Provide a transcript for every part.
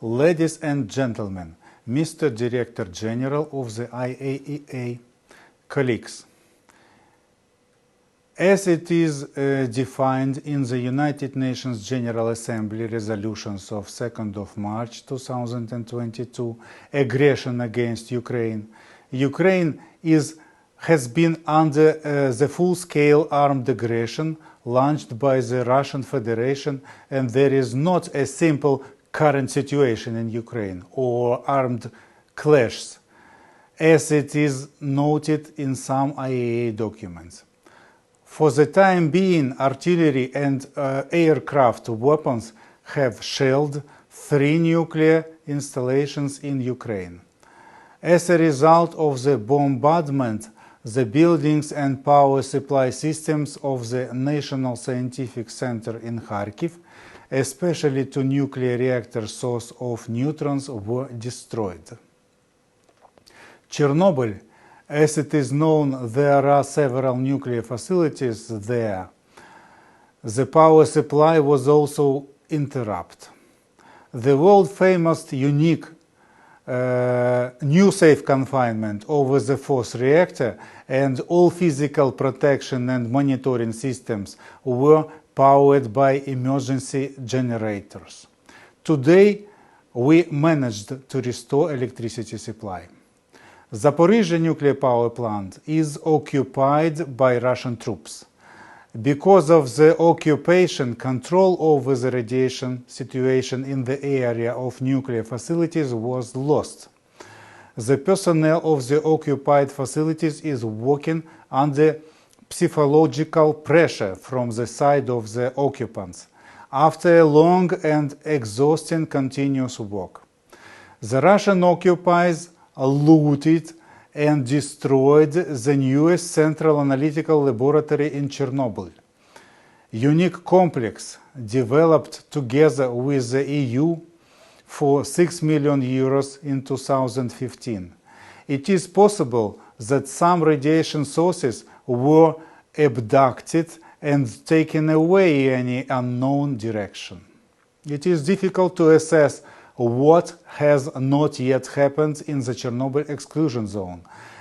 Ladies and gentlemen, Mr. Director General of the IAEA, colleagues, as it is defined in the United Nations General Assembly resolutions of 2nd of March 2022, aggression against Ukraine, Ukraine has been under the full-scale armed aggression launched by the Russian Federation, and there is not a simple current situation in Ukraine or armed clashes, as it is noted in some IAEA documents. For the time being, artillery and aircraft weapons have shelled 3 nuclear installations in Ukraine. As a result of the bombardment, the buildings and power supply systems of the National Scientific Center in Kharkiv, especially to nuclear reactor source of neutrons, were destroyed. Chernobyl, as it is known, there are several nuclear facilities there. The power supply was also interrupted. The world-famous unique new safe confinement over the fourth reactor and all physical protection and monitoring systems were powered by emergency generators. Today, we managed to restore electricity supply. Zaporizhzhia nuclear power plant is occupied by Russian troops. Because of the occupation, control over the radiation situation in the area of nuclear facilities was lost. The personnel of the occupied facilities is working under psychological pressure from the side of the occupants after a long and exhausting continuous work. The Russian occupiers looted and destroyed the newest Central Analytical Laboratory in Chernobyl, unique complex developed together with the EU for 6 million euros in 2015. It is possible that some radiation sources were abducted and taken away in any unknown direction. It is difficult to assess what has not yet happened in the Chernobyl exclusion zone,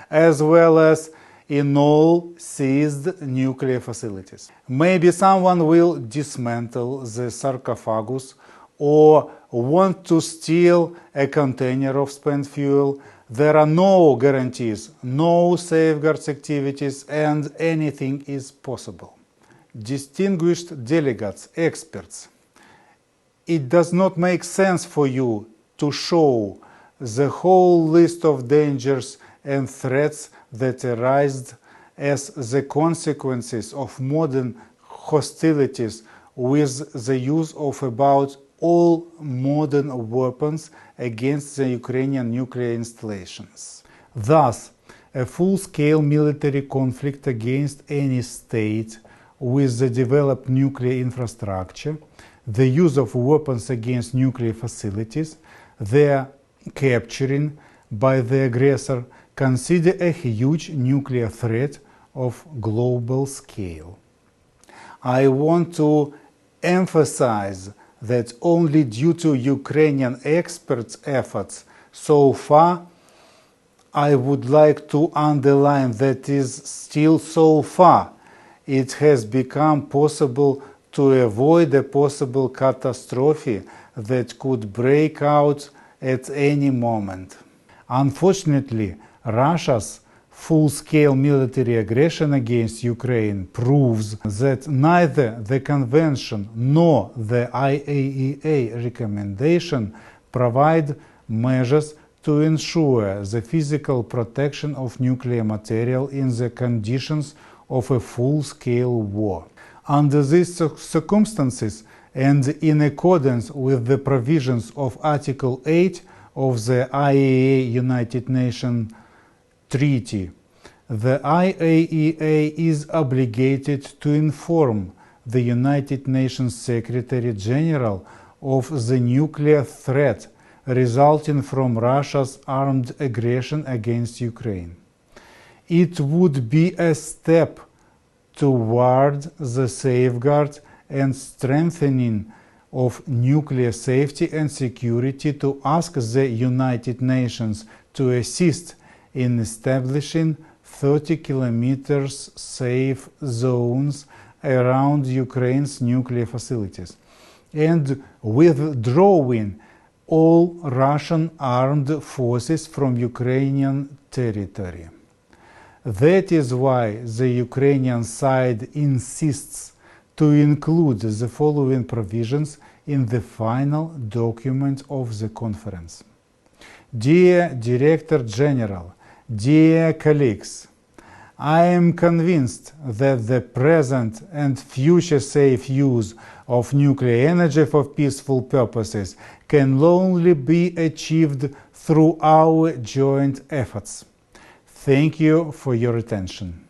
as well as in all seized nuclear facilities. Maybe someone will dismantle the sarcophagus or want to steal a container of spent fuel. There are no guarantees, no safeguards activities, and anything is possible. Distinguished delegates, experts, it does not make sense for you to show the whole list of dangers and threats that arise as the consequences of modern hostilities with the use of about all modern weapons against the Ukrainian nuclear installations. Thus, a full-scale military conflict against any state with the developed nuclear infrastructure, the use of weapons against nuclear facilities, their capturing by the aggressor, consider a huge nuclear threat of global scale. I want to emphasize that only due to Ukrainian experts' efforts so far, I would like to underline that is still so far, it has become possible to avoid a possible catastrophe that could break out at any moment. Unfortunately, Russia's full-scale military aggression against Ukraine proves that neither the Convention nor the IAEA recommendation provide measures to ensure the physical protection of nuclear material in the conditions of a full-scale war. Under these circumstances, and in accordance with the provisions of Article 8 of the IAEA United Nations Treaty, the IAEA is obligated to inform the United Nations Secretary General of the nuclear threat resulting from Russia's armed aggression against Ukraine. It would be a step toward the safeguard and strengthening of Nuclear Safety and Security to ask the United Nations to assist in establishing 30 kilometers safe zones around Ukraine's nuclear facilities and withdrawing all Russian armed forces from Ukrainian territory. That is why the Ukrainian side insists to include the following provisions in the final document of the conference. Dear Director General, dear colleagues, I am convinced that the present and future safe use of nuclear energy for peaceful purposes can only be achieved through our joint efforts. Thank you for your attention.